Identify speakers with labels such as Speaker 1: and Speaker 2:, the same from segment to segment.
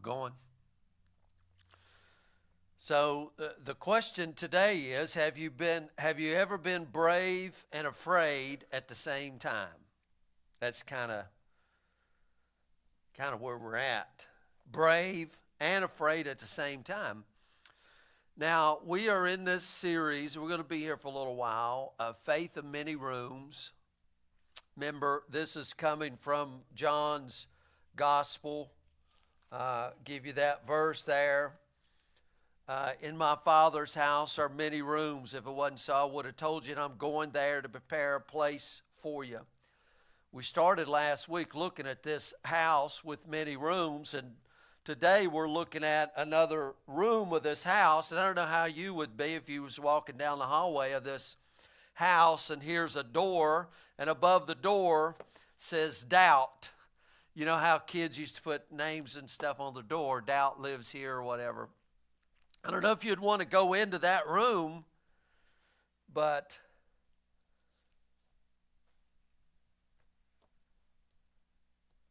Speaker 1: going. So the question today is: Have you ever been brave and afraid at the same time? That's kind of where we're at. Brave and afraid at the same time. Now we are in this series. We're going to be here for a little while. Faith of Many Rooms. Remember, this is coming from John's Gospel. Give you that verse there. In my Father's house are many rooms. If it wasn't so, I would have told you, and I'm going there to prepare a place for you. We started last week looking at this house with many rooms, and today we're looking at another room of this house. And I don't know how you would be if you was walking down the hallway of this house, and here's a door, and above the door says doubt. You know how kids used to put names and stuff on the door, doubt lives here or whatever. I don't know if you'd want to go into that room, but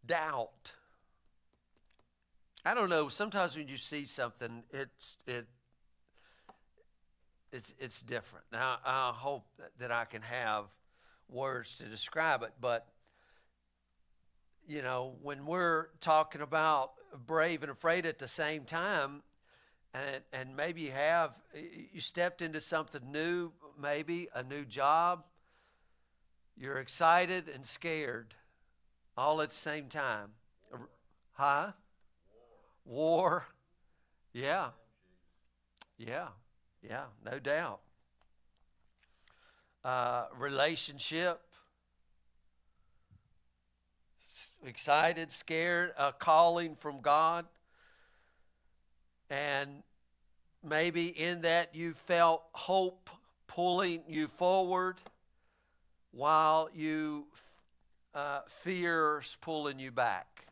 Speaker 1: doubt. I don't know, sometimes when you see something, it's different. Now, I hope that I can have words to describe it, but you know, when we're talking about brave and afraid at the same time, and maybe you stepped into something new, maybe a new job, you're excited and scared all at the same time. Huh? War. Yeah, no doubt. Relationship. Excited, scared, a calling from God. And maybe in that you felt hope pulling you forward while fear's pulling you back.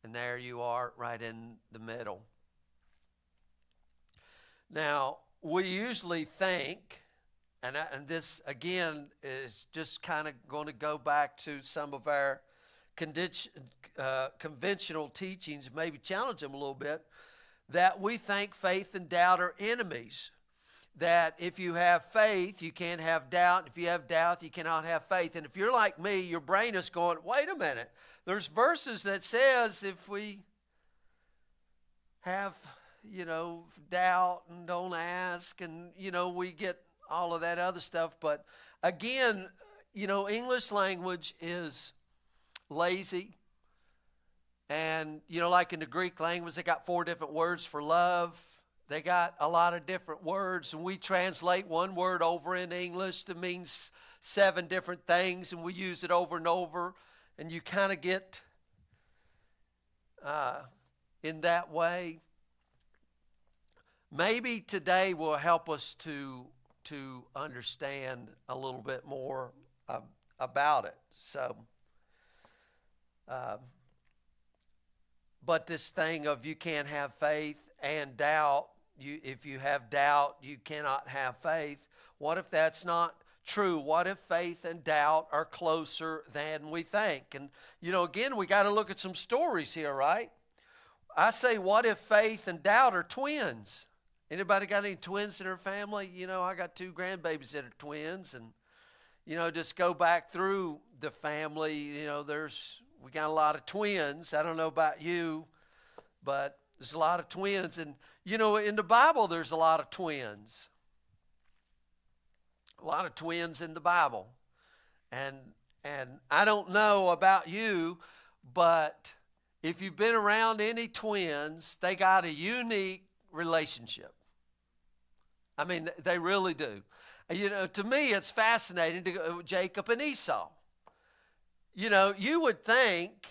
Speaker 1: And there you are right in the middle. Now, we usually think, and this again is just kind of going to go back to some of our conventional teachings, maybe challenge them a little bit, that we think faith and doubt are enemies. That if you have faith, you can't have doubt. If you have doubt, you cannot have faith. And if you're like me, your brain is going, wait a minute. There's verses that says if we have, doubt and don't ask, and, we get all of that other stuff. But again, English language is lazy. And, like in the Greek language, they got 4 different words for love. They got a lot of different words, and we translate one word over in English to mean 7 different things, and we use it over and over, and you kind of get in that way. Maybe today will help us to understand a little bit more about it. So, but this thing of you can't have faith and doubt, if you have doubt, you cannot have faith. What if that's not true? What if faith and doubt are closer than we think? And, again, we got to look at some stories here, right? I say, what if faith and doubt are twins? Anybody got any twins in their family? I got 2 grandbabies that are twins, and, just go back through the family, we got a lot of twins. I don't know about you, but there's a lot of twins. And, in the Bible, there's a lot of twins. A lot of twins in the Bible. And I don't know about you, but if you've been around any twins, they got a unique relationship. I mean, they really do. To me, it's fascinating to go Jacob and Esau. You would think,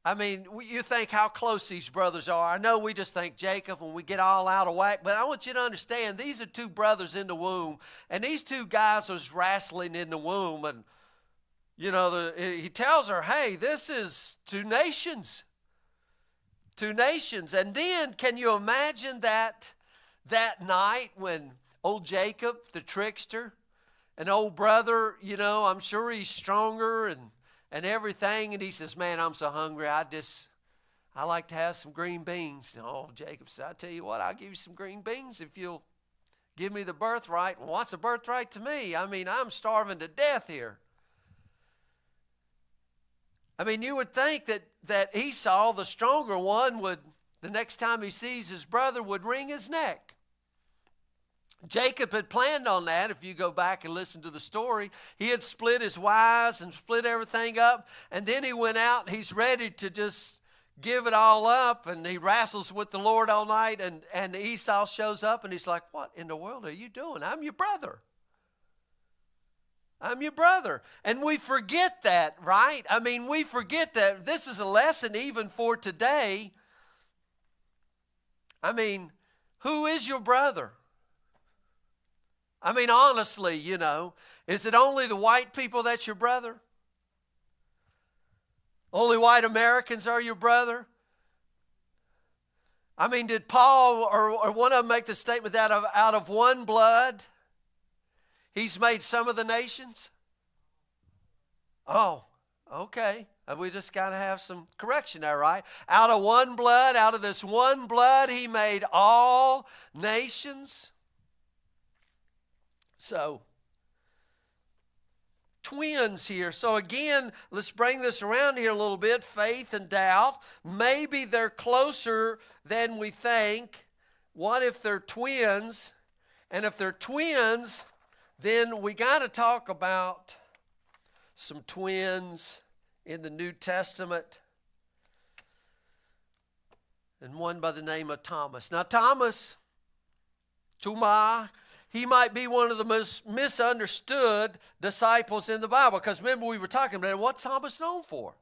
Speaker 1: you think how close these brothers are. I know we just think Jacob and we get all out of whack, but I want you to understand these are 2 brothers in the womb, and these 2 guys was wrestling in the womb, and, he tells her, hey, this is 2 nations. 2 nations. And then can you imagine that night when old Jacob, the trickster, an old brother, I'm sure he's stronger and everything. And he says, man, I'm so hungry. I I like to have some green beans. Oh, Jacob said, I tell you what, I'll give you some green beans if you'll give me the birthright. Well, what's a birthright to me? I mean, I'm starving to death here. I mean, you would think that Esau, the stronger one, would, the next time he sees his brother, would wring his neck. Jacob had planned on that. If you go back and listen to the story, he had split his wives and split everything up. And then he went out and he's ready to just give it all up. And he wrestles with the Lord all night. And Esau shows up and he's like, what in the world are you doing? I'm your brother. I'm your brother. And we forget that, right? I mean, we forget that. This is a lesson even for today. I mean, who is your brother? I mean, honestly, you know, is it only the white people that's your brother? Only white Americans are your brother? I mean, did Paul or one of them make the statement that out of one blood, he's made some of the nations? Oh, okay. We just got to have some correction there, right? Out of one blood, out of this one blood, he made all nations. So, twins here. So again, let's bring this around here a little bit. Faith and doubt. Maybe they're closer than we think. What if they're twins? And if they're twins, then we got to talk about some twins in the New Testament. And one by the name of Thomas. Now Thomas, he might be one of the most misunderstood disciples in the Bible. Because remember, we were talking about what's Thomas known for?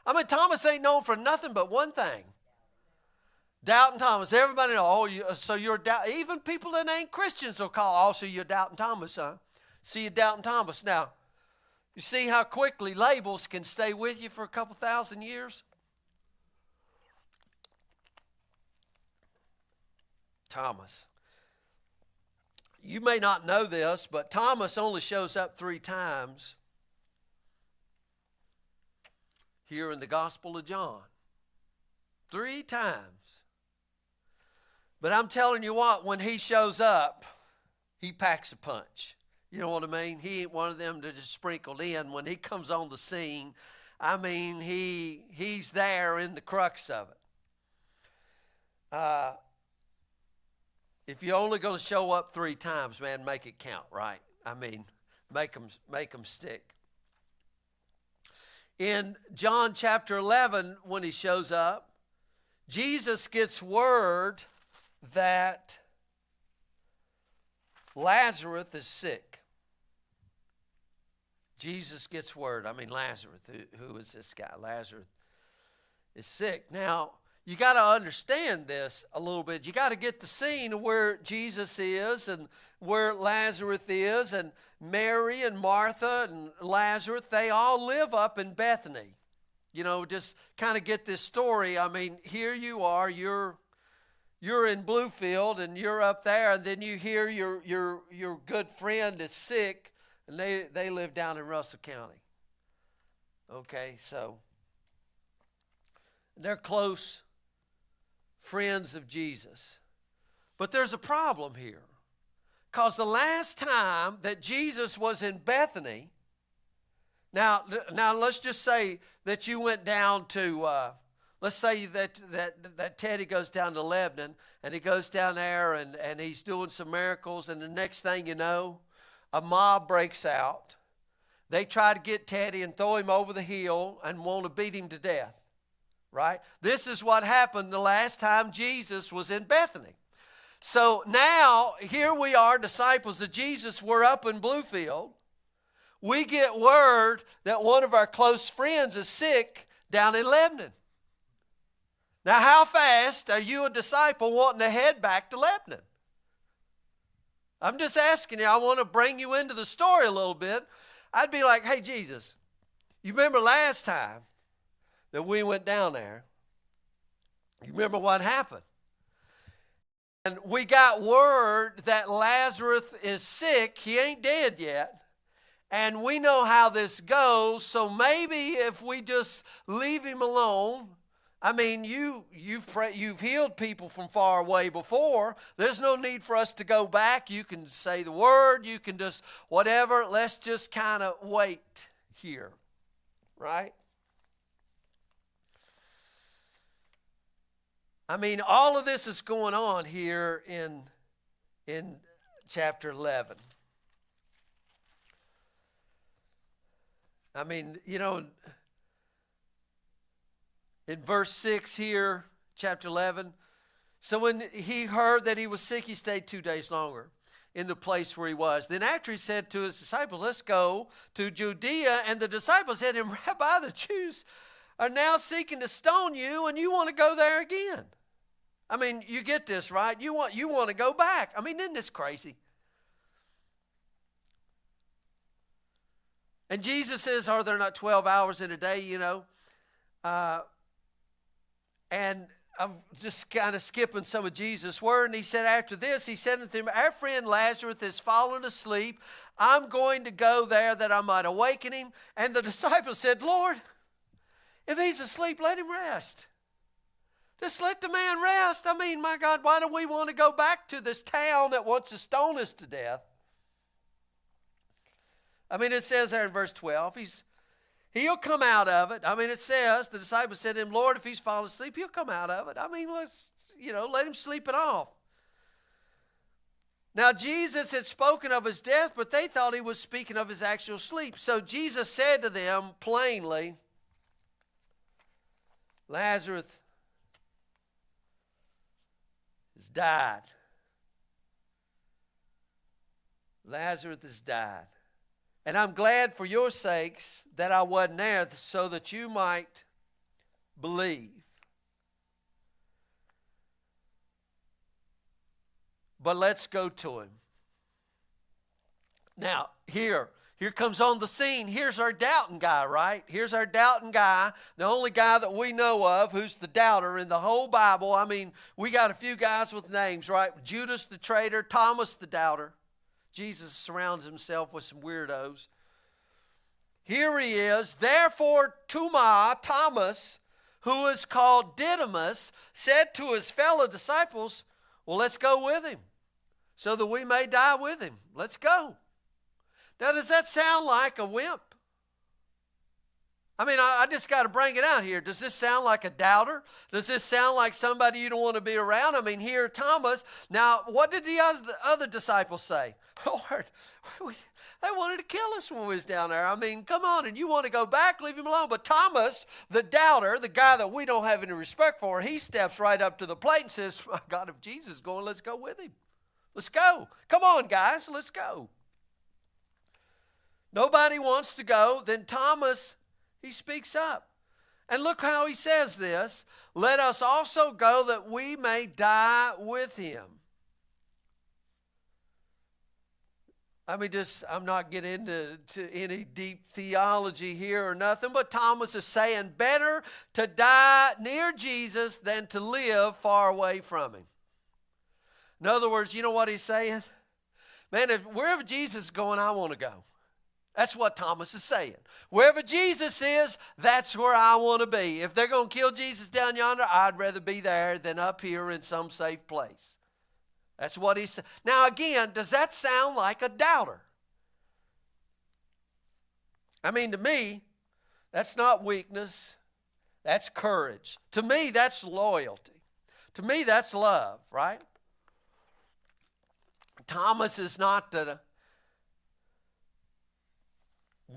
Speaker 1: I mean, Thomas ain't known for nothing but one thing. Doubting Thomas. Everybody knows, so you're doubting. Even people that ain't Christians will call, so you're doubting Thomas, huh? See, you're doubting Thomas. Now, you see how quickly labels can stay with you for a couple thousand years? Thomas. You may not know this, but Thomas only shows up 3 times here in the Gospel of John. 3 times. But I'm telling you what, when he shows up, he packs a punch. You know what I mean? He ain't one of them that just sprinkled in. When he comes on the scene, I mean, he's there in the crux of it. If you're only going to show up 3 times, man, make it count, right? I mean, make them stick. In John chapter 11, when he shows up, Jesus gets word that Lazarus is sick. Jesus gets word. I mean, Lazarus, who is this guy? Lazarus is sick. Now, you got to understand this a little bit. You got to get the scene of where Jesus is and where Lazarus is, and Mary and Martha and Lazarus, they all live up in Bethany. You know, just kind of get this story. I mean, here you are, you're in Bluefield and you're up there, and then you hear your good friend is sick, and they live down in Russell County. Okay, so they're close friends of Jesus. But there's a problem here. Because the last time that Jesus was in Bethany, now let's just say that you went down to, let's say that Teddy goes down to Lebanon, and he goes down there and he's doing some miracles, and the next thing you know, a mob breaks out. They try to get Teddy and throw him over the hill and want to beat him to death. Right? This is what happened the last time Jesus was in Bethany. So now, here we are, disciples of Jesus. We're up in Bluefield. We get word that one of our close friends is sick down in Lebanon. Now, how fast are you a disciple wanting to head back to Lebanon? I'm just asking you. I want to bring you into the story a little bit. I'd be like, hey, Jesus, you remember last time that we went down there? You remember what happened? And we got word that Lazarus is sick. He ain't dead yet. And we know how this goes. So maybe if we just leave him alone I mean, you've healed people from far away before. There's no need for us to go back. You can say the word. You can just whatever. Let's just kind of wait here, right? I mean, all of this is going on here in chapter 11. I mean, in verse 6 here, chapter 11, so when he heard that he was sick, he stayed 2 days longer in the place where he was. Then after he said to his disciples, let's go to Judea. And the disciples said to him, Rabbi, the Jews are now seeking to stone you, and you want to go there again. I mean, you get this, right? You want to go back. I mean, isn't this crazy? And Jesus says, are there not 12 hours in a day, and I'm just kind of skipping some of Jesus' word. And he said after this, he said to them, our friend Lazarus has fallen asleep. I'm going to go there that I might awaken him. And the disciples said, Lord, if he's asleep, let him rest. Just let the man rest. I mean, my God, why do we want to go back to this town that wants to stone us to death? I mean, it says there in verse 12, he'll come out of it. I mean, it says, the disciples said to him, Lord, if he's fallen asleep, he'll come out of it. I mean, let him sleep it off. Now, Jesus had spoken of his death, but they thought he was speaking of his actual sleep. So Jesus said to them plainly, Lazarus has died. Lazarus has died. And I'm glad for your sakes that I wasn't there so that you might believe. But let's go to him. Now, here comes on the scene. Here's our doubting guy, right? Here's our doubting guy, the only guy that we know of who's the doubter in the whole Bible. I mean, we got a few guys with names, right? Judas the traitor, Thomas the doubter. Jesus surrounds himself with some weirdos. Here he is. Therefore, Thomas, who is called Didymus, said to his fellow disciples, well, let's go with him so that we may die with him. Let's go. Now, does that sound like a wimp? I mean, I just got to bring it out here. Does this sound like a doubter? Does this sound like somebody you don't want to be around? I mean, here, Thomas. Now, what did the other disciples say? Lord, they wanted to kill us when we was down there. I mean, come on, and you want to go back? Leave him alone. But Thomas, the doubter, the guy that we don't have any respect for, he steps right up to the plate and says, God, if Jesus is going, let's go with him. Let's go. Come on, guys, let's go. Nobody wants to go. Then Thomas, he speaks up. And look how he says this. Let us also go that we may die with him. I'm not getting into any deep theology here or nothing, but Thomas is saying better to die near Jesus than to live far away from him. In other words, you know what he's saying? Man, wherever Jesus is going, I want to go. That's what Thomas is saying. Wherever Jesus is, that's where I want to be. If they're going to kill Jesus down yonder, I'd rather be there than up here in some safe place. That's what he said. Now again, does that sound like a doubter? I mean, to me, that's not weakness. That's courage. To me, that's loyalty. To me, that's love, right? Thomas is not the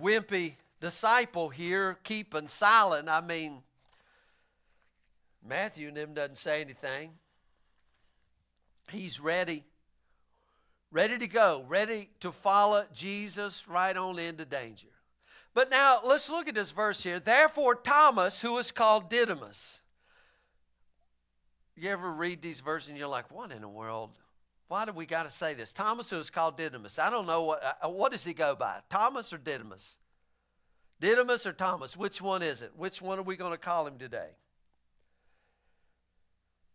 Speaker 1: wimpy disciple here keeping silent. I mean, Matthew and him doesn't say anything. He's ready to go, ready to follow Jesus right on into danger. But now let's look at this verse here. Therefore Thomas, who is called Didymus. You ever read these verses and you're like, what in the world? Why do we got to say this? Thomas, who is called Didymus. I don't know what does he go by? Thomas or Didymus? Didymus or Thomas? Which one is it? Which one are we going to call him today?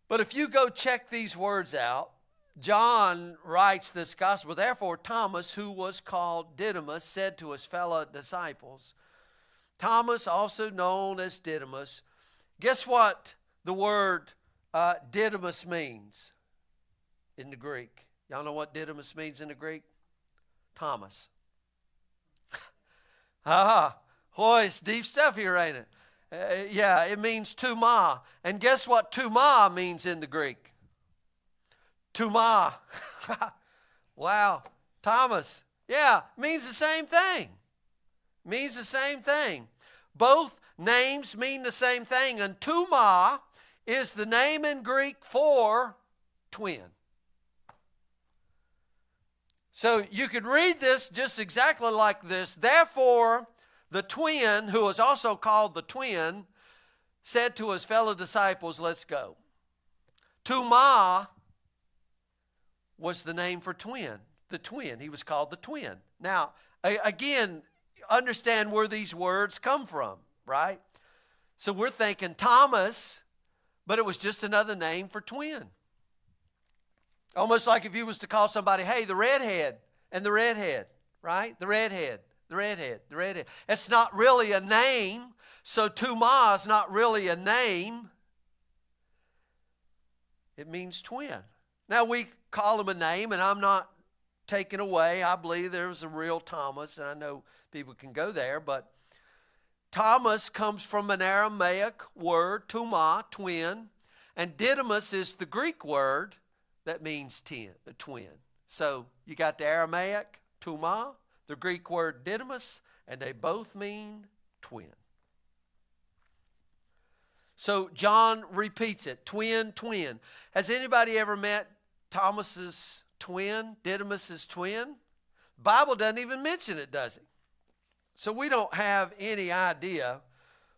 Speaker 1: But if you go check these words out, John writes this gospel. Therefore, Thomas, who was called Didymus, said to his fellow disciples, Thomas, also known as Didymus, guess what the word Didymus means in the Greek? Y'all know what Didymus means in the Greek? Thomas. Boy, it's deep stuff here, ain't it? Yeah, it means tuma. And guess what tuma means in the Greek? Tuma. Wow. Thomas. Yeah, means the same thing. Means the same thing. Both names mean the same thing. And tuma is the name in Greek for twin. So you could read this just exactly like this. Therefore, the twin, who was also called the twin, said to his fellow disciples, let's go. Tuma was the name for twin. The twin. He was called the twin. Now, again, understand where these words come from, right? So we're thinking Thomas, but it was just another name for twin. Almost like if you was to call somebody, hey, the redhead and the redhead, right? The redhead, the redhead, the redhead. It's not really a name, so Tuma is not really a name. It means twin. Now we call him a name, and I'm not taken away. I believe there's a real Thomas, and I know people can go there, but Thomas comes from an Aramaic word, tuma, twin, and Didymus is the Greek word that means twin. So you got the Aramaic, tuma, the Greek word Didymus, and they both mean twin. So John repeats it, twin, twin. Has anybody ever met Thomas's twin, Didymus's twin? The Bible doesn't even mention it, does it? So we don't have any idea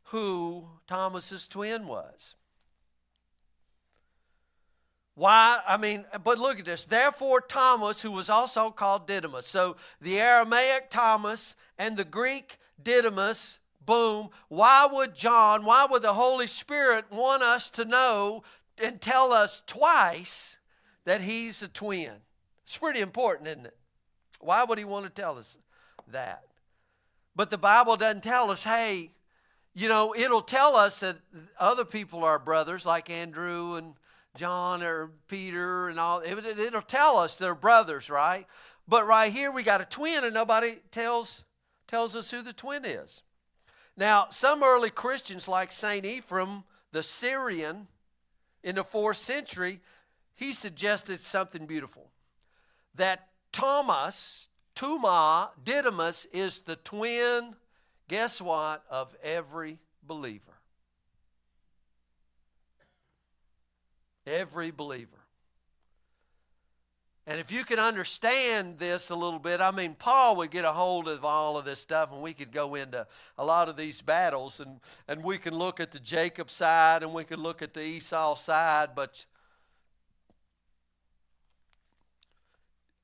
Speaker 1: who Thomas's twin was. Why? But look at this. Therefore Thomas, who was also called Didymus. So the Aramaic Thomas and the Greek Didymus, boom. Why would the Holy Spirit want us to know and tell us twice that he's a twin? It's pretty important, isn't it? Why would he want to tell us that? But the Bible doesn't tell us, hey, it'll tell us that other people are brothers, like Andrew and John or Peter and all. It'll tell us they're brothers, right? But right here we got a twin, and nobody tells us who the twin is. Now, some early Christians like St. Ephraim, the Syrian, in the 4th century, he suggested something beautiful. That Thomas, Tuma, Didymus is the twin, guess what, of every believer. Every believer. And if you can understand this a little bit, Paul would get a hold of all of this stuff, and we could go into a lot of these battles, and we can look at the Jacob side, and we can look at the Esau side, but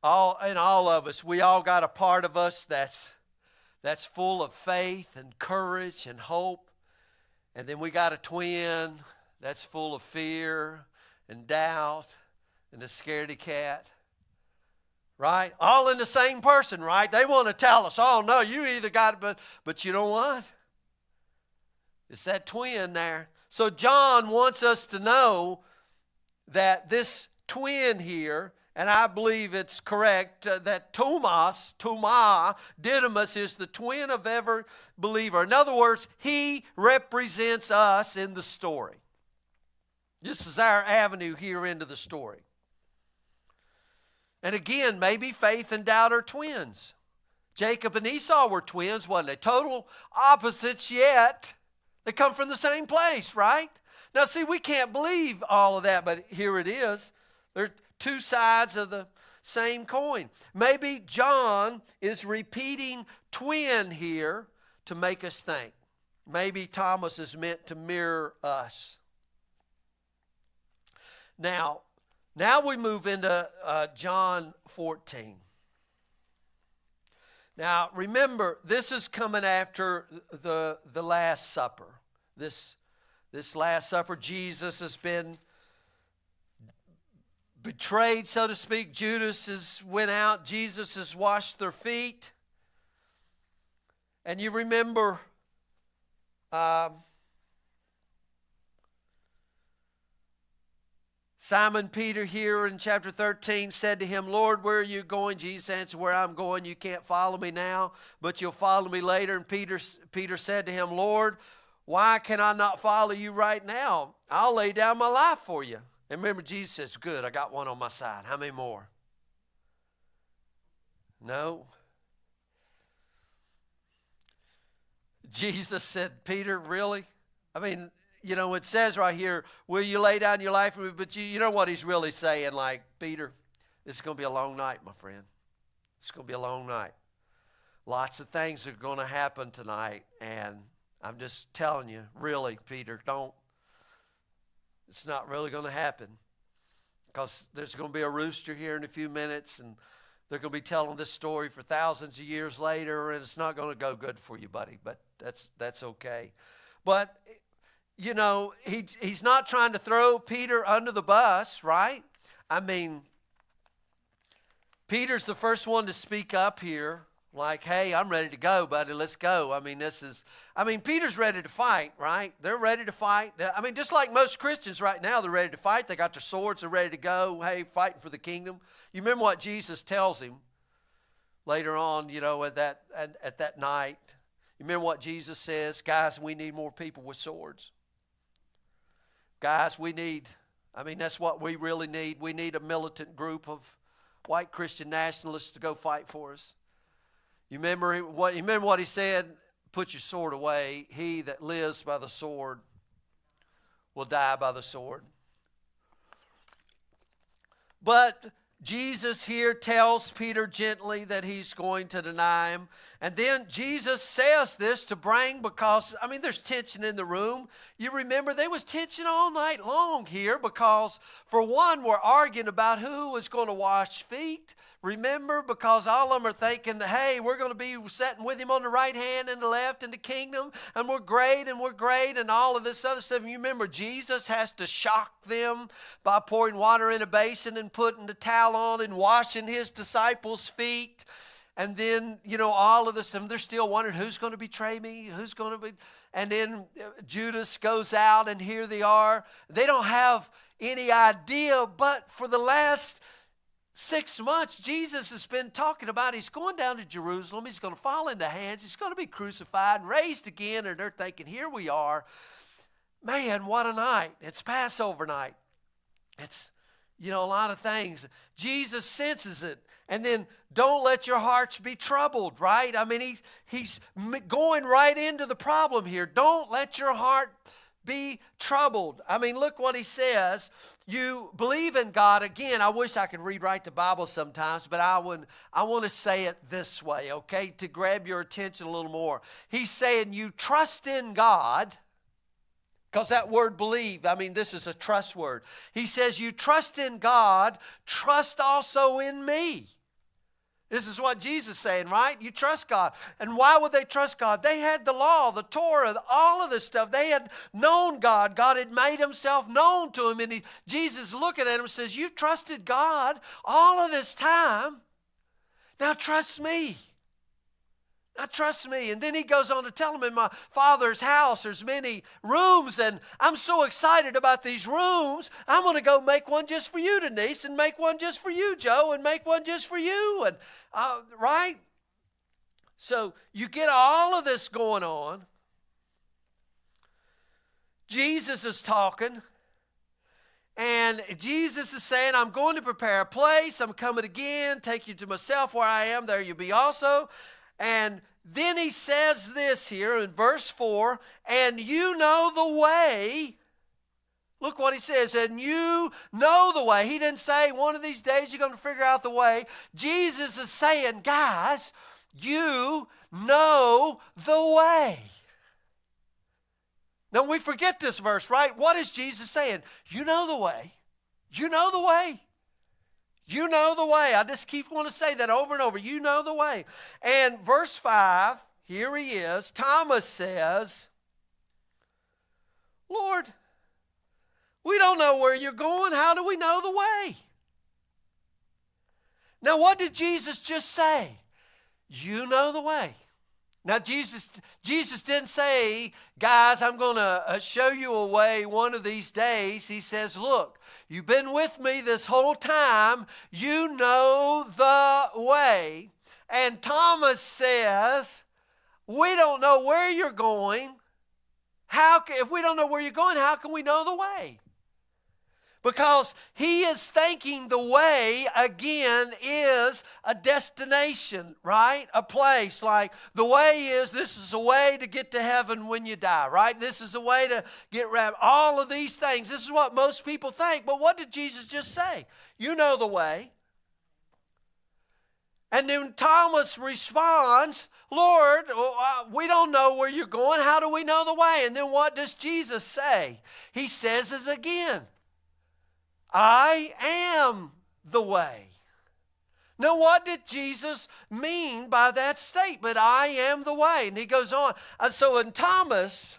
Speaker 1: all of us, we all got a part of us that's full of faith and courage and hope. And then we got a twin that's full of fear and doubt and a scaredy cat. Right? All in the same person, right? They want to tell us, oh no, you either got it, but you know what? It's that twin there. So John wants us to know that this twin here, and I believe it's correct, that Tuma, Didymus is the twin of every believer. In other words, he represents us in the story. This is our avenue here into the story. And again, maybe faith and doubt are twins. Jacob and Esau were twins, wasn't they? Total opposites, yet they come from the same place, right? Now, see, we can't believe all of that, but here it is. They're two sides of the same coin. Maybe John is repeating twin here to make us think. Maybe Thomas is meant to mirror us. Now we move into John 14. Now, remember, this is coming after the Last Supper. This Last Supper, Jesus has been betrayed, so to speak. Judas has went out. Jesus has washed their feet. And you remember Simon Peter here in chapter 13 said to him, Lord, where are you going? Jesus answered, where I'm going, you can't follow me now, but you'll follow me later. And Peter said to him, Lord, why can I not follow you right now? I'll lay down my life for you. And remember, Jesus says, good, I got one on my side. How many more? No. Jesus said, Peter, really? I mean, you know, it says right here, will you lay down your life for me? But you know what he's really saying, like, Peter, this is going to be a long night, my friend. It's going to be a long night. Lots of things are going to happen tonight, and I'm just telling you, really, Peter, don't. It's not really going to happen, because there's going to be a rooster here in a few minutes, and they're going to be telling this story for thousands of years later, and it's not going to go good for you, buddy, but that's okay. But you know, he's not trying to throw Peter under the bus, right? I mean, Peter's the first one to speak up here, like, hey, I'm ready to go, buddy, let's go. I mean, Peter's ready to fight, right? They're ready to fight. I mean, just like most Christians right now, they're ready to fight. They got their swords, they're ready to go, hey, fighting for the kingdom. You remember what Jesus tells him later on, you know, at that night. You remember what Jesus says? Guys, we need more people with swords. Guys, that's what we really need. We need a militant group of white Christian nationalists to go fight for us. You remember what he said? Put your sword away. He that lives by the sword will die by the sword. But Jesus here tells Peter gently that he's going to deny him. And then Jesus says this to bring, because, I mean, there's tension in the room. You remember there was tension all night long here because, for one, we're arguing about who was going to wash feet. Remember, because all of them are thinking, hey, we're going to be sitting with him on the right hand and the left in the kingdom, and we're great, and all of this other stuff. And you remember, Jesus has to shock them by pouring water in a basin and putting the towel on and washing his disciples' feet. And then, you know, all of this, and they're still wondering, who's going to betray me? Who's going to be? And then Judas goes out, and here they are. They don't have any idea, but for the last 6 months, Jesus has been talking about he's going down to Jerusalem. He's going to fall into hands. He's going to be crucified and raised again. And they're thinking, here we are. Man, what a night. It's Passover night. It's, you know, a lot of things. Jesus senses it. And then, don't let your hearts be troubled, right? I mean, he's going right into the problem here. Don't let your heart be troubled. I mean, look what he says. You believe in God. Again, I wish I could rewrite the Bible sometimes, but I want to say it this way, okay, to grab your attention a little more. He's saying you trust in God, because that word believe, I mean, this is a trust word. He says you trust in God, trust also in me. This is what Jesus is saying, right? You trust God. And why would they trust God? They had the law, the Torah, all of this stuff. They had known God. God had made himself known to them. And Jesus looking at him and says, you've trusted God all of this time. Now trust me. Now trust me. And then he goes on to tell him, in my Father's house there's many rooms, and I'm so excited about these rooms. I'm going to go make one just for you, Denise, and make one just for you, Joe, and make one just for you. And right? So you get all of this going on. Jesus is talking. And Jesus is saying, I'm going to prepare a place. I'm coming again, take you to myself. Where I am, there you'll be also. And then he says this here in verse 4, and you know the way. Look what he says, and you know the way. He didn't say one of these days you're going to figure out the way. Jesus is saying, guys, you know the way. Now we forget this verse, right? What is Jesus saying? You know the way. You know the way. You know the way. I just keep wanting to say that over and over. You know the way. And verse 5, here he is. Thomas says, Lord, we don't know where you're going. How do we know the way? Now, what did Jesus just say? You know the way. Now, Jesus didn't say, guys, I'm going to show you a way one of these days. He says, look, you've been with me this whole time. You know the way. And Thomas says, we don't know where you're going. If we don't know where you're going, how can we know the way? Because he is thinking the way, again, is a destination, right? A place. Like the way is, this is a way to get to heaven when you die, right? This is a way to get around all of these things. This is what most people think. But what did Jesus just say? You know the way. And then Thomas responds, Lord, we don't know where you're going. How do we know the way? And then what does Jesus say? He says it again. I am the way. Now, what did Jesus mean by that statement? I am the way. And he goes on. So when Thomas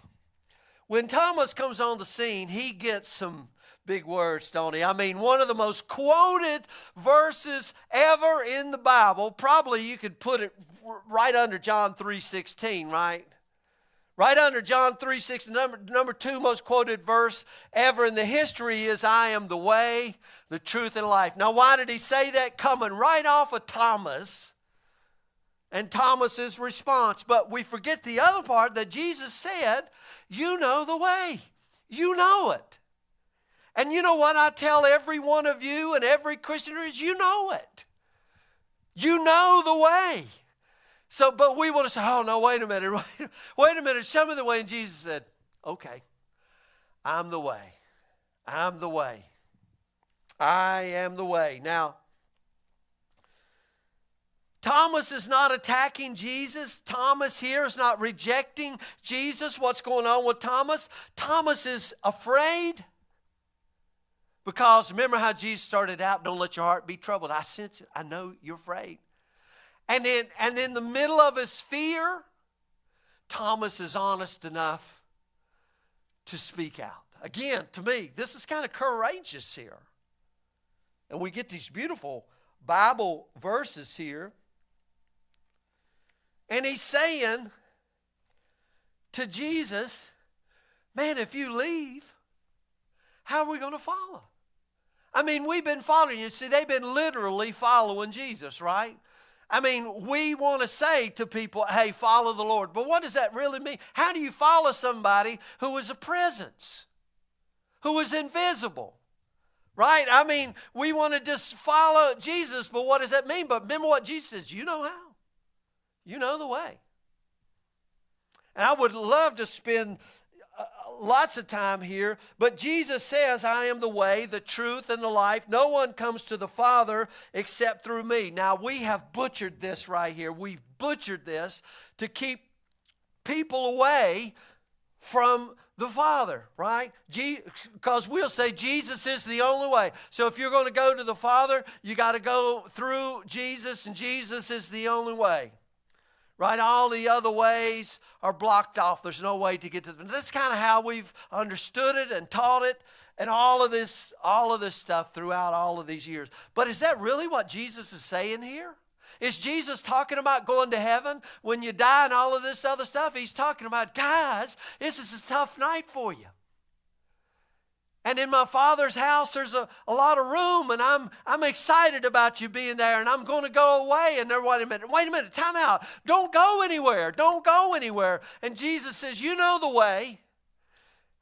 Speaker 1: comes on the scene, he gets some big words, don't he? I mean, one of the most quoted verses ever in the Bible. Probably you could put it right under John 3:16, right? Right under John 3:16, number 2 most quoted verse ever in the history is, I am the way, the truth, and life. Now, why did he say that? Coming right off of Thomas and Thomas's response. But we forget the other part that Jesus said, you know the way. You know it. And you know what I tell every one of you and every Christian is, you know it. You know the way. So, but we want to say, oh, no, wait a minute, show me the way. And Jesus said, okay, I'm the way. I'm the way. I am the way. Now, Thomas is not attacking Jesus. Thomas here is not rejecting Jesus. What's going on with Thomas? Thomas is afraid. Because remember how Jesus started out, don't let your heart be troubled. I sense it. I know you're afraid. And in the middle of his fear, Thomas is honest enough to speak out. Again, to me, this is kind of courageous here. And we get these beautiful Bible verses here. And he's saying to Jesus, man, if you leave, how are we going to follow? I mean, we've been following you. See, they've been literally following Jesus, right? I mean, we want to say to people, hey, follow the Lord. But what does that really mean? How do you follow somebody who is a presence, who is invisible, right? I mean, we want to just follow Jesus, but what does that mean? But remember what Jesus says, you know how. You know the way. And I would love to spend lots of time here, but Jesus says, I am the way, the truth, and the life. No one comes to the Father except through me. Now, we have butchered this right here. We've butchered this to keep people away from the Father, right? Because we'll say Jesus is the only way. So if you're going to go to the Father, you got to go through Jesus, and Jesus is the only way. Right? All the other ways are blocked off. There's no way to get to them. That's kind of how we've understood it and taught it and all of this stuff throughout all of these years. But is that really what Jesus is saying here? Is Jesus talking about going to heaven when you die and all of this other stuff? He's talking about, guys, this is a tough night for you. And in my Father's house, there's a lot of room, and I'm excited about you being there, and I'm going to go away. And they're, wait a minute, time out. Don't go anywhere. Don't go anywhere. And Jesus says, you know the way.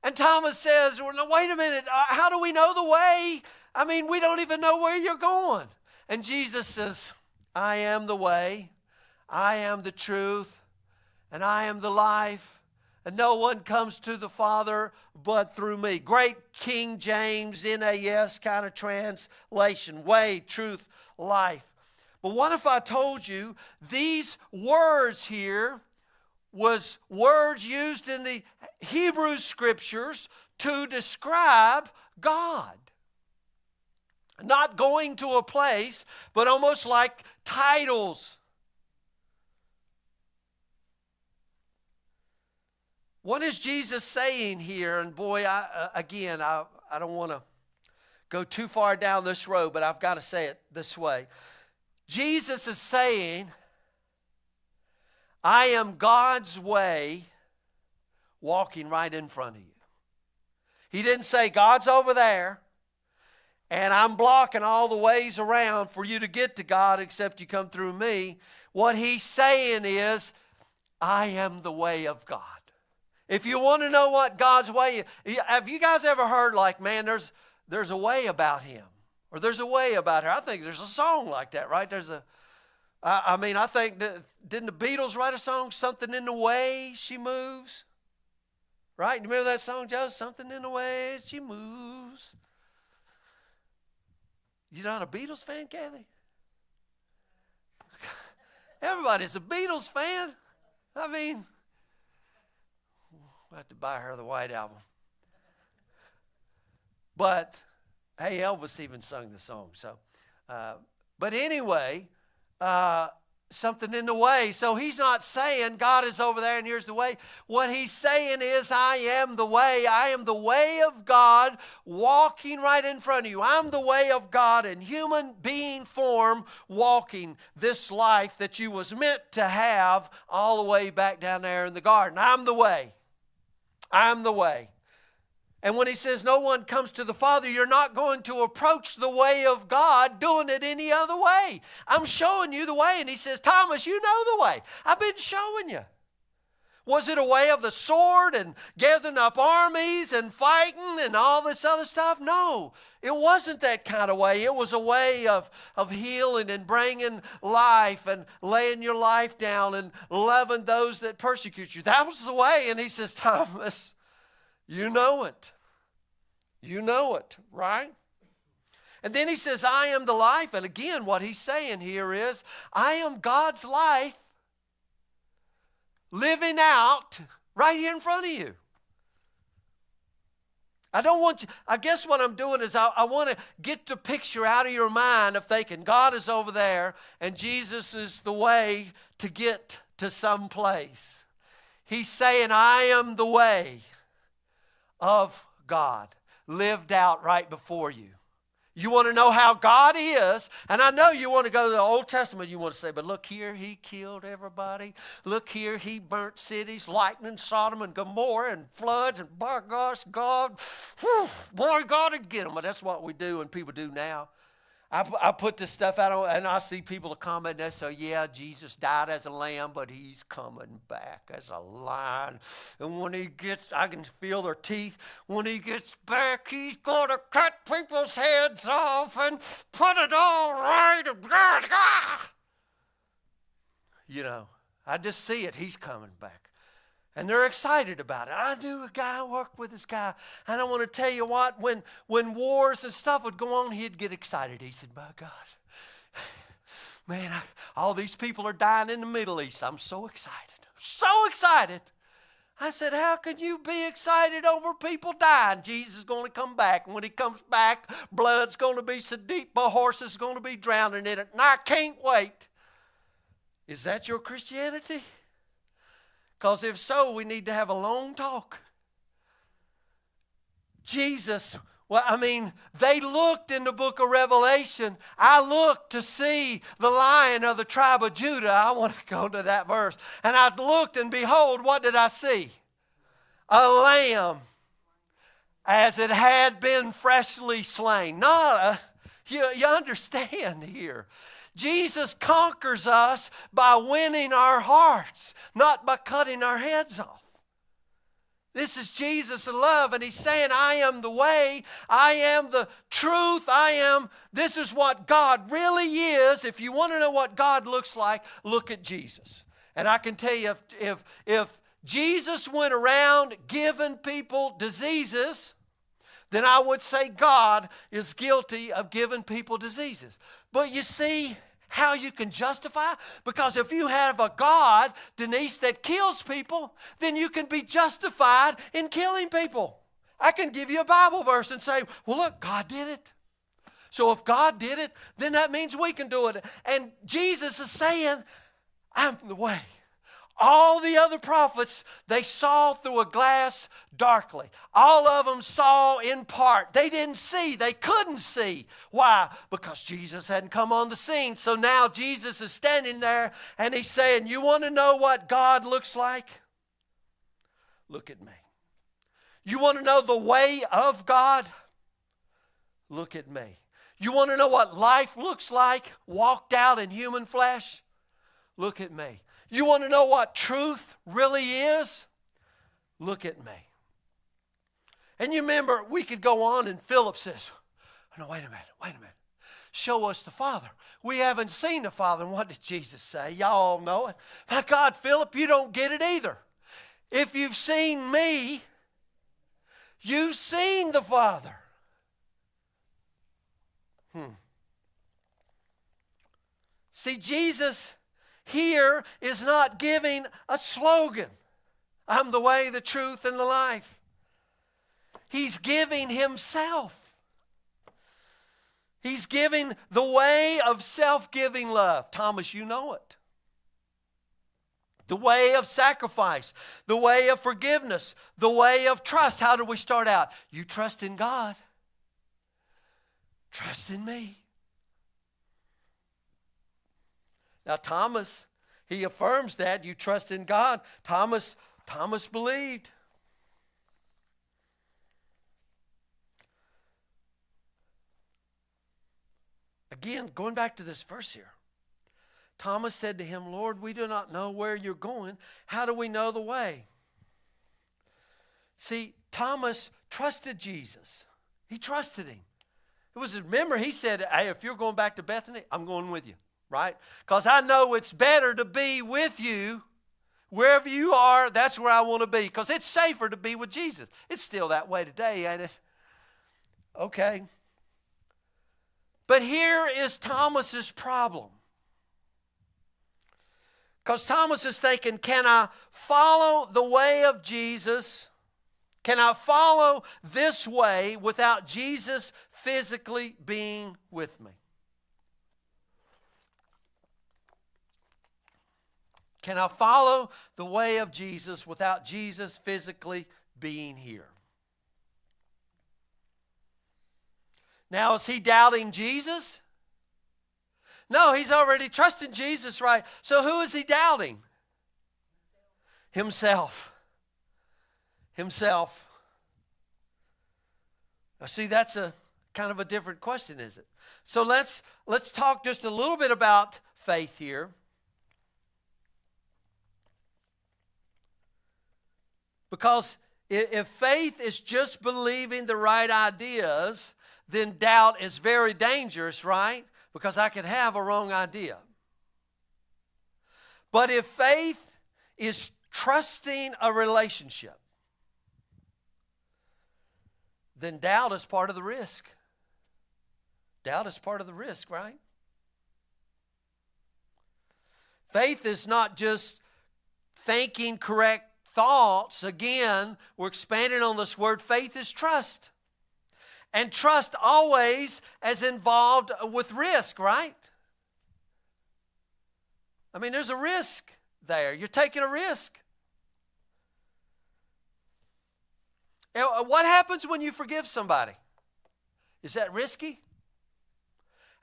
Speaker 1: And Thomas says, well, no, wait a minute. How do we know the way? I mean, we don't even know where you're going. And Jesus says, I am the way, I am the truth, and I am the life. And no one comes to the Father but through me. Great King James, NAS kind of translation. Way, truth, life. But what if I told you these words here was words used in the Hebrew Scriptures to describe God? Not going to a place, but almost like titles. What is Jesus saying here? And boy, I don't want to go too far down this road, but I've got to say it this way. Jesus is saying, I am God's way walking right in front of you. He didn't say God's over there and I'm blocking all the ways around for you to get to God except you come through me. What he's saying is, I am the way of God. If you want to know what God's way is, have you guys ever heard like, man, there's a way about him, or there's a way about her? I think there's a song like that, right? I think, didn't the Beatles write a song, Something in the Way She Moves? Right? You remember that song, Joe? Something in the way she moves. You're not a Beatles fan, Kathy? Everybody's a Beatles fan. I mean, we'll have to buy her the White Album. But, hey, Elvis even sung the song. So, but anyway, something in the way. So he's not saying God is over there and here's the way. What he's saying is, I am the way. I am the way of God walking right in front of you. I'm the way of God in human being form, walking this life that you was meant to have all the way back down there in the garden. I'm the way. I'm the way. And when he says no one comes to the Father, you're not going to approach the way of God doing it any other way. I'm showing you the way. And he says, Thomas, you know the way. I've been showing you. Was it a way of the sword and gathering up armies and fighting and all this other stuff? No, it wasn't that kind of way. It was a way of healing and bringing life and laying your life down and loving those that persecute you. That was the way. And he says, Thomas, you know it. You know it, right? And then he says, I am the life. And again, what he's saying here is, I am God's life living out right here in front of you. I guess what I'm doing is I want to get the picture out of your mind of thinking God is over there and Jesus is the way to get to some place. He's saying, I am the way of God, lived out right before you. You want to know how God is, and I know you want to go to the Old Testament, you want to say, but look here, he killed everybody. Look here, he burnt cities, lightning, Sodom and Gomorrah, and floods, and by gosh, God, boy, God would get them. But that's what we do and people do now. I put this stuff out, and I see people comment and say, yeah, Jesus died as a lamb, but he's coming back as a lion. And when he gets, I can feel their teeth. When he gets back, he's going to cut people's heads off and put it all right. You know, I just see it. He's coming back. And they're excited about it. I knew a guy, I worked with this guy. And I want to tell you what, when wars and stuff would go on, he'd get excited. He said, my God, man, all these people are dying in the Middle East. I'm so excited. So excited. I said, how can you be excited over people dying? Jesus is going to come back. And when he comes back, blood's going to be so deep, my horse is going to be drowning in it. And I can't wait. Is that your Christianity? Because if so, we need to have a long talk. Jesus, they looked in the book of Revelation. I looked to see the Lion of the tribe of Judah. I want to go to that verse. And I looked, and behold, what did I see? A lamb, as it had been freshly slain. You understand here. Jesus conquers us by winning our hearts, not by cutting our heads off. This is Jesus in love, and he's saying, I am the way, I am the truth, this is what God really is. If you want to know what God looks like, look at Jesus. And I can tell you, if Jesus went around giving people diseases, then I would say God is guilty of giving people diseases. But you see how you can justify? Because if you have a God, Denise, that kills people, then you can be justified in killing people. I can give you a Bible verse and say, well, look, God did it. So if God did it, then that means we can do it. And Jesus is saying, I'm the way. All the other prophets, they saw through a glass darkly. All of them saw in part. They didn't see. They couldn't see. Why? Because Jesus hadn't come on the scene. So now Jesus is standing there and he's saying, you want to know what God looks like? Look at me. You want to know the way of God? Look at me. You want to know what life looks like walked out in human flesh? Look at me. You want to know what truth really is? Look at me. And you remember, we could go on and Philip says, no, wait a minute. Show us the Father. We haven't seen the Father. And what did Jesus say? Y'all all know it. My God, Philip, you don't get it either. If you've seen me, you've seen the Father. See, Jesus here is not giving a slogan. I'm the way, the truth, and the life. He's giving himself. He's giving the way of self-giving love. Thomas, you know it. The way of sacrifice. The way of forgiveness. The way of trust. How do we start out? You trust in God. Trust in me. Now Thomas, he affirms that. You trust in God. Thomas believed. Again, going back to this verse here. Thomas said to him, Lord, we do not know where you're going. How do we know the way? See, Thomas trusted Jesus. He trusted him. Remember, he said, hey, if you're going back to Bethany, I'm going with you. Right? Because I know it's better to be with you. Wherever you are, that's where I want to be. Because it's safer to be with Jesus. It's still that way today, ain't it? Okay. But here is Thomas's problem. Because Thomas is thinking, can I follow the way of Jesus? Can I follow this way without Jesus physically being with me? Can I follow the way of Jesus without Jesus physically being here? Now, is he doubting Jesus? No, he's already trusting Jesus, right? So who is he doubting? Himself. Himself. Now, see, that's a kind of a different question, is it? So let's talk just a little bit about faith here. Because if faith is just believing the right ideas, then doubt is very dangerous, right? Because I could have a wrong idea. But if faith is trusting a relationship, then doubt is part of the risk. Doubt is part of the risk, right? Faith is not just thinking correct thoughts. Again, we're expanding on this word. Faith is trust. And trust always is involved with risk, right? I mean, there's a risk there. You're taking a risk. What happens when you forgive somebody? Is that risky?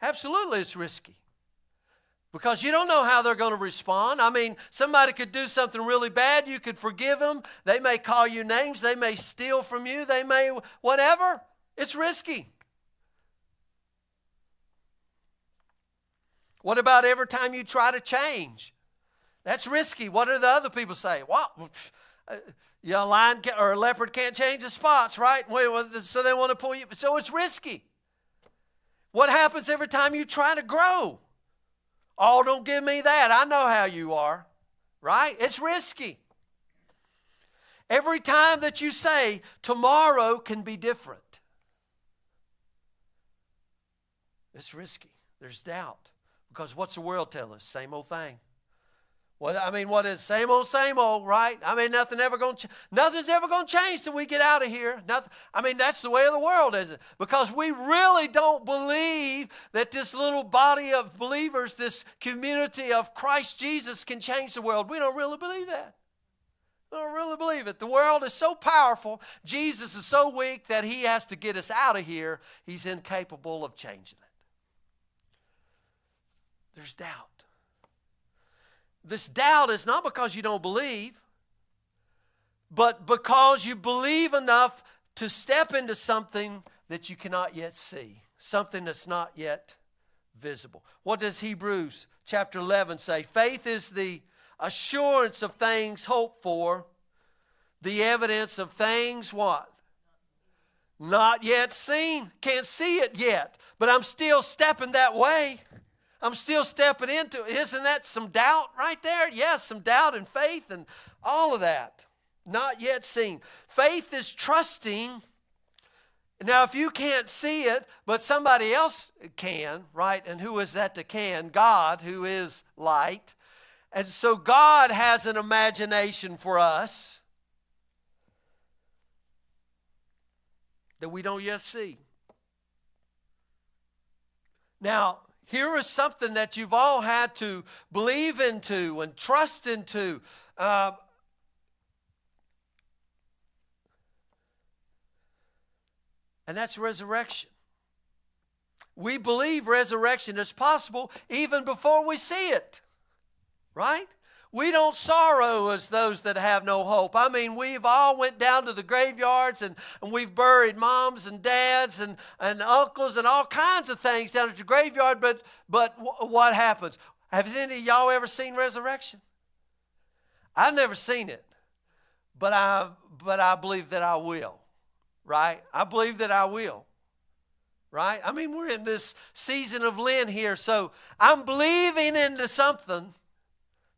Speaker 1: Absolutely, it's risky. Because you don't know how they're going to respond. I mean, somebody could do something really bad. You could forgive them. They may call you names. They may steal from you. They may whatever. It's risky. What about every time you try to change? That's risky. What do the other people say? Well, a lion or a leopard can't change the spots, right? So they want to pull you. So it's risky. What happens every time you try to grow? Oh, don't give me that. I know how you are, right? It's risky. Every time that you say, tomorrow can be different, it's risky. There's doubt. Because what's the world tell us? Same old thing. Well, I mean, what is same old, right? I mean, nothing's ever going to change till we get out of here. Nothing. I mean, that's the way of the world, isn't it? Because we really don't believe that this little body of believers, this community of Christ Jesus can change the world. We don't really believe that. I don't really believe it. The world is so powerful. Jesus is so weak that he has to get us out of here. He's incapable of changing it. There's doubt. This doubt is not because you don't believe, but because you believe enough to step into something that you cannot yet see, something that's not yet visible. What does Hebrews chapter 11 say? Faith is the assurance of things hoped for, the evidence of things what? Not yet seen. Can't see it yet, but I'm still stepping that way. I'm still stepping into it. Isn't that some doubt right there? Yes, some doubt and faith and all of that. Not yet seen. Faith is trusting. Now, if you can't see it, but somebody else can, right? And who is that that can? God, who is light. And so God has an imagination for us that we don't yet see. Now, here is something that you've all had to believe into and trust into. And that's resurrection. We believe resurrection is possible even before we see it. Right? We don't sorrow as those that have no hope. I mean, we've all went down to the graveyards and we've buried moms and dads and uncles and all kinds of things down at the graveyard. But what happens? Have any of y'all ever seen resurrection? I've never seen it, but I believe that I will. Right? I believe that I will. Right? I mean, we're in this season of Lent here, so I'm believing into something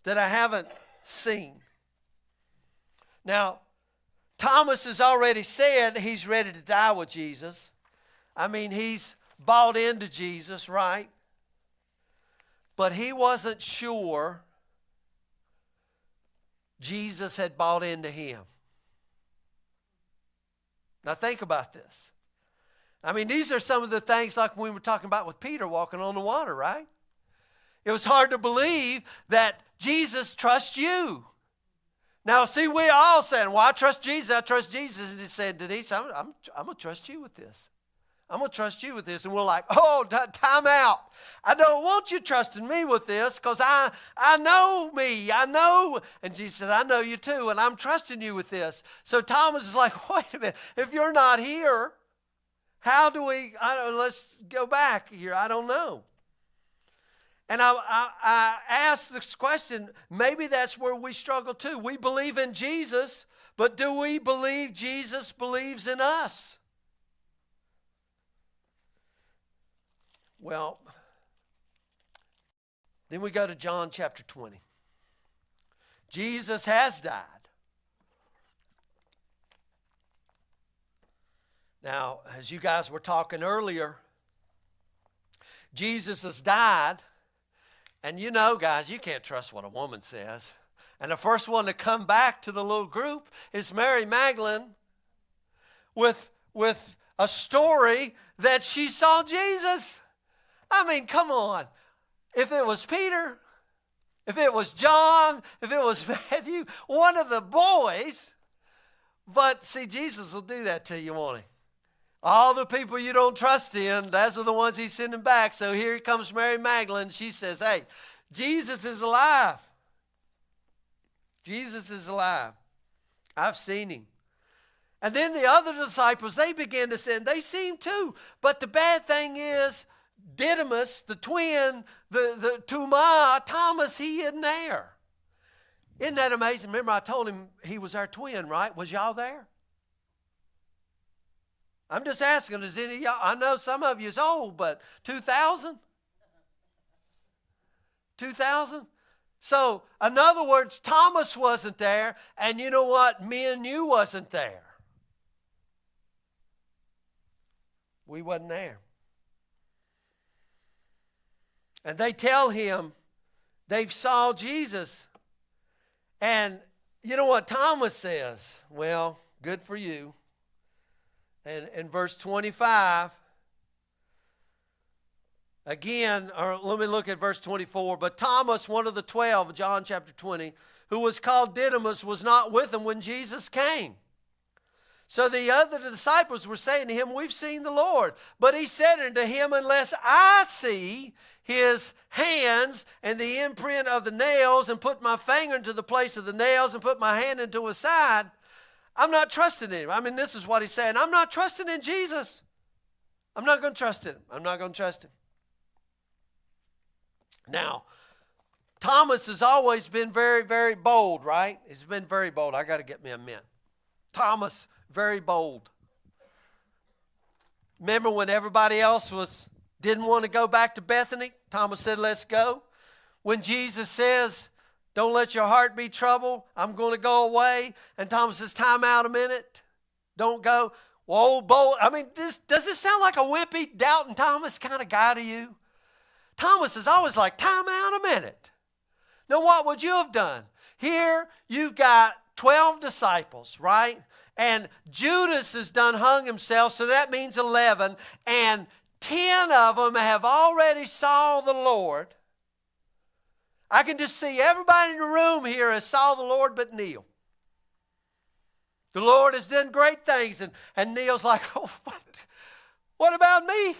Speaker 1: that I haven't seen. Now, Thomas has already said he's ready to die with Jesus. I mean, he's bought into Jesus, right? But he wasn't sure Jesus had bought into him. Now think about this. I mean, these are some of the things like we were talking about with Peter walking on the water, right? It was hard to believe that Jesus trusts you. Now, see, we all saying, well, I trust Jesus, I trust Jesus. And he said, Denise, I'm going to trust you with this. I'm going to trust you with this. And we're like, oh, time out. I don't want you trusting me with this because I know me. I know. And Jesus said, I know you too, and I'm trusting you with this. So Thomas is like, wait a minute. If you're not here, how do we, let's go back here. I don't know. And I asked this question, maybe that's where we struggle too. We believe in Jesus, but do we believe Jesus believes in us? Well, then we go to John chapter 20. Jesus has died. Now, as you guys were talking earlier, Jesus has died. And you know, guys, you can't trust what a woman says. And the first one to come back to the little group is Mary Magdalene with a story that she saw Jesus. I mean, come on. If it was Peter, if it was John, if it was Matthew, one of the boys. But see, Jesus will do that to you, won't he? All the people you don't trust in, those are the ones he's sending back. So here comes Mary Magdalene. She says, hey, Jesus is alive. Jesus is alive. I've seen him. And then the other disciples, they begin to sin. They seen too. But the bad thing is, Didymus, the twin, the Thomas, he isn't there. Isn't that amazing? Remember I told him he was our twin, right? Was y'all there? I'm just asking, is any of y'all, I know some of you is old, but 2000? 2000? So, in other words, Thomas wasn't there, and you know what? Me and you wasn't there. We wasn't there. And they tell him they've saw Jesus. And you know what Thomas says? Well, good for you. And in verse 25, again, or let me look at verse 24. But Thomas, one of the 12, John chapter 20, who was called Didymus, was not with him when Jesus came. So the other disciples were saying to him, we've seen the Lord. But he said unto him, unless I see his hands and the imprint of the nails, and put my finger into the place of the nails, and put my hand into his side, I'm not trusting in him. I mean, this is what he's saying. I'm not trusting in Jesus. I'm not going to trust him. I'm not going to trust him. Now, Thomas has always been very, very bold, right? He's been very bold. I got to get me a mint. Thomas, very bold. Remember when everybody else didn't want to go back to Bethany? Thomas said, let's go. When Jesus says, don't let your heart be troubled, I'm going to go away. And Thomas says, time out a minute. Don't go. Well, old bold. I mean, does this sound like a wimpy, doubting Thomas kind of guy to you? Thomas is always like, time out a minute. Now, what would you have done? Here, you've got 12 disciples, right? And Judas has done hung himself, so that means 11. And 10 of them have already saw the Lord. I can just see everybody in the room here has saw the Lord but Neil. The Lord has done great things. And Neil's like, oh, what about me?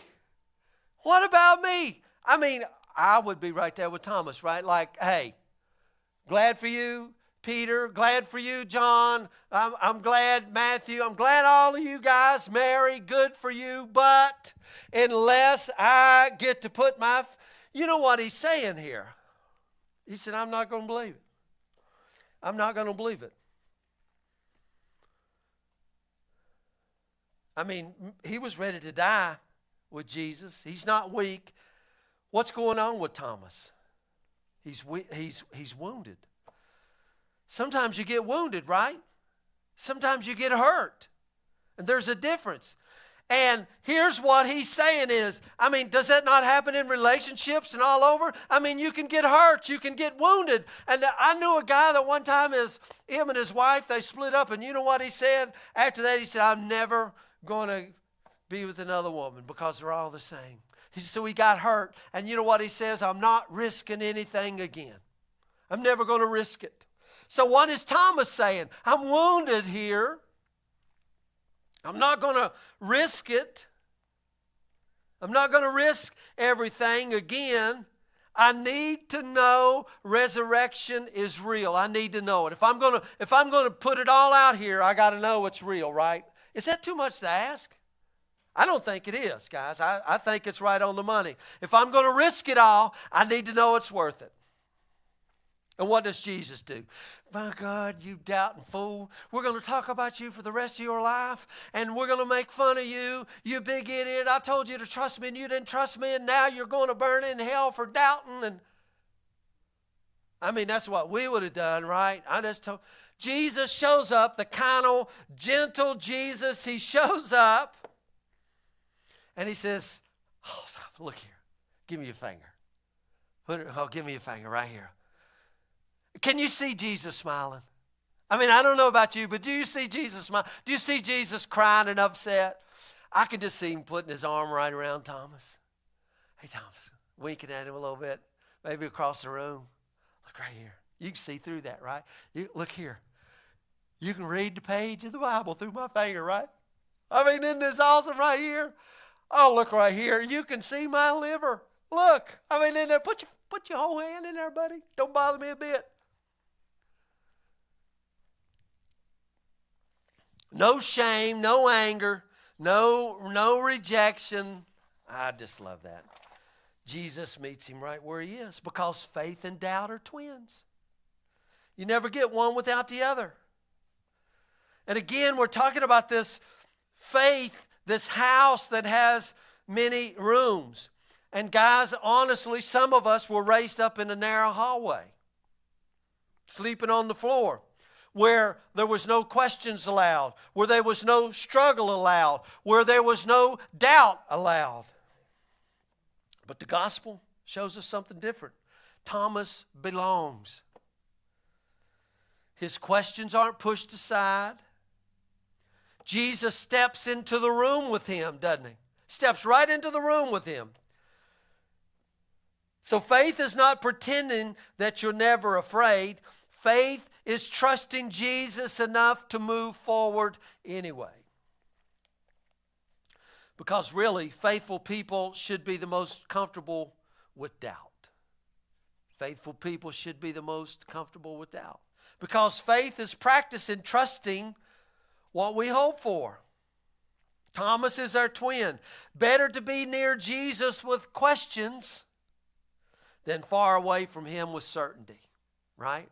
Speaker 1: What about me? I mean, I would be right there with Thomas, right? Like, hey, glad for you, Peter. Glad for you, John. I'm glad, Matthew. I'm glad all of you guys, Mary, good for you. But unless I get to put my... You know what he's saying here? He said, I'm not going to believe it. I'm not going to believe it. I mean, he was ready to die with Jesus. He's not weak. What's going on with Thomas? He's wounded. Sometimes you get wounded, right? Sometimes you get hurt. And there's a difference. And here's what he's saying is, I mean, does that not happen in relationships and all over? I mean, you can get hurt. You can get wounded. And I knew a guy that one time him and his wife, they split up. And you know what he said? After that, he said, I'm never going to be with another woman because they're all the same. So he got hurt. And you know what he says? I'm not risking anything again. I'm never going to risk it. So what is Thomas saying? I'm wounded here. I'm not going to risk it. I'm not going to risk everything again. I need to know resurrection is real. I need to know it. If I'm going to put it all out here, I got to know it's real, right? Is that too much to ask? I don't think it is, guys. I think it's right on the money. If I'm going to risk it all, I need to know it's worth it. And what does Jesus do? My God, you doubting fool. We're going to talk about you for the rest of your life, and we're going to make fun of you. You big idiot. I told you to trust me, and you didn't trust me, and now you're going to burn in hell for doubting. And I mean, that's what we would have done, right? I just told. Jesus shows up, the kind of gentle Jesus. He shows up, and he says, oh, look here. Give me your finger. Give me your finger right here. Can you see Jesus smiling? I mean, I don't know about you, but do you see Jesus smiling? Do you see Jesus crying and upset? I can just see him putting his arm right around Thomas. Hey, Thomas, winking at him a little bit, maybe across the room. Look right here. You can see through that, right? Look here. You can read the page of the Bible through my finger, right? I mean, isn't this awesome right here? Oh, look right here. You can see my liver. Look. I mean, in there, put your whole hand in there, buddy. Don't bother me a bit. No shame, no anger, no rejection. I just love that. Jesus meets him right where he is because faith and doubt are twins. You never get one without the other. And again, we're talking about this faith, this house that has many rooms. And guys, honestly, some of us were raised up in a narrow hallway, sleeping on the floor, where there was no questions allowed, where there was no struggle allowed, where there was no doubt allowed. But the gospel shows us something different. Thomas belongs. His questions aren't pushed aside. Jesus steps into the room with him, doesn't he? Steps right into the room with him. So faith is not pretending that you're never afraid. Faith is trusting Jesus enough to move forward anyway. Because really, faithful people should be the most comfortable with doubt. Faithful people should be the most comfortable with doubt. Because faith is practice in trusting what we hope for. Thomas is our twin. Better to be near Jesus with questions than far away from him with certainty. Right?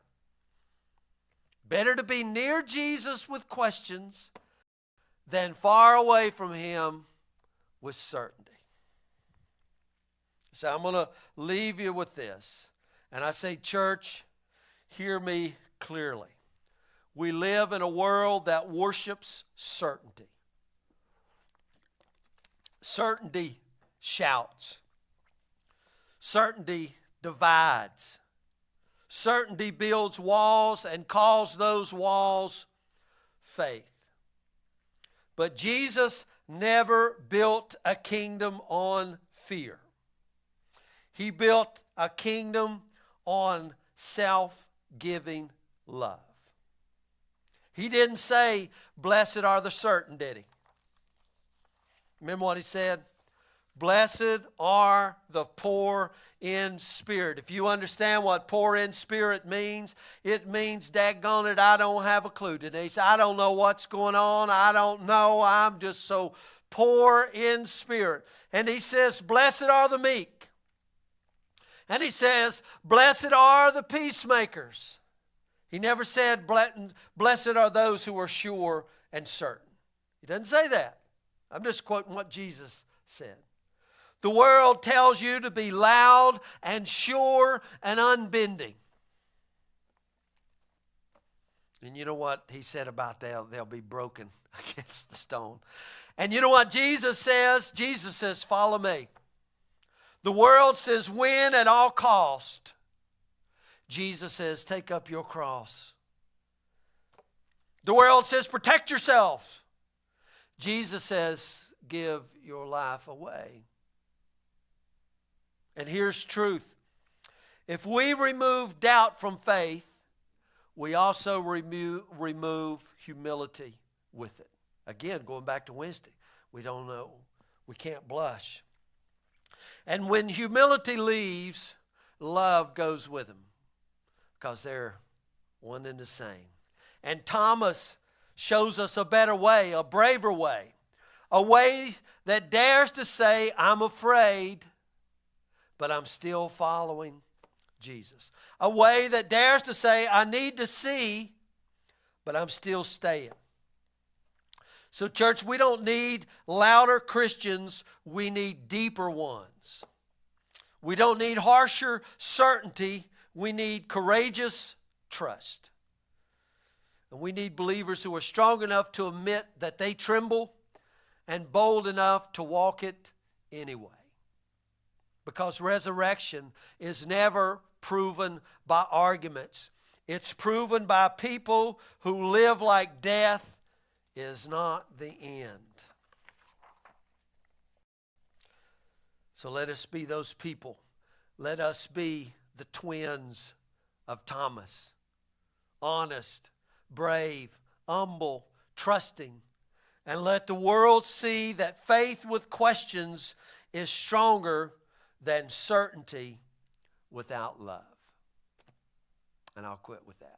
Speaker 1: Better to be near Jesus with questions than far away from him with certainty. So I'm going to leave you with this. And I say, church, hear me clearly. We live in a world that worships certainty. Certainty shouts. Certainty divides. Certainty builds walls and calls those walls faith. But Jesus never built a kingdom on fear. He built a kingdom on self-giving love. He didn't say, blessed are the certain, did he? Remember what he said? Blessed are the poor in spirit. If you understand what poor in spirit means, it means, daggone it, I don't have a clue today. So I don't know what's going on. I don't know. I'm just so poor in spirit. And he says, blessed are the meek. And he says, blessed are the peacemakers. He never said, blessed are those who are sure and certain. He doesn't say that. I'm just quoting what Jesus said. The world tells you to be loud and sure and unbending. And you know what he said about that? They'll be broken against the stone. And you know what Jesus says? Jesus says, follow me. The world says, win at all cost. Jesus says, take up your cross. The world says, protect yourself. Jesus says, give your life away. And here's truth. If we remove doubt from faith, we also remove humility with it. Again, going back to Wednesday, we don't know. We can't blush. And when humility leaves, love goes with them because they're one and the same. And Thomas shows us a better way, a braver way, a way that dares to say, I'm afraid, but I'm still following Jesus. A way that dares to say, I need to see, but I'm still staying. So, church, we don't need louder Christians. We need deeper ones. We don't need harsher certainty. We need courageous trust. And we need believers who are strong enough to admit that they tremble and bold enough to walk it anyway. Because resurrection is never proven by arguments. It's proven by people who live like death is not the end. So let us be those people. Let us be the twins of Thomas. Honest, brave, humble, trusting. And let the world see that faith with questions is stronger than certainty without love. And I'll quit with that.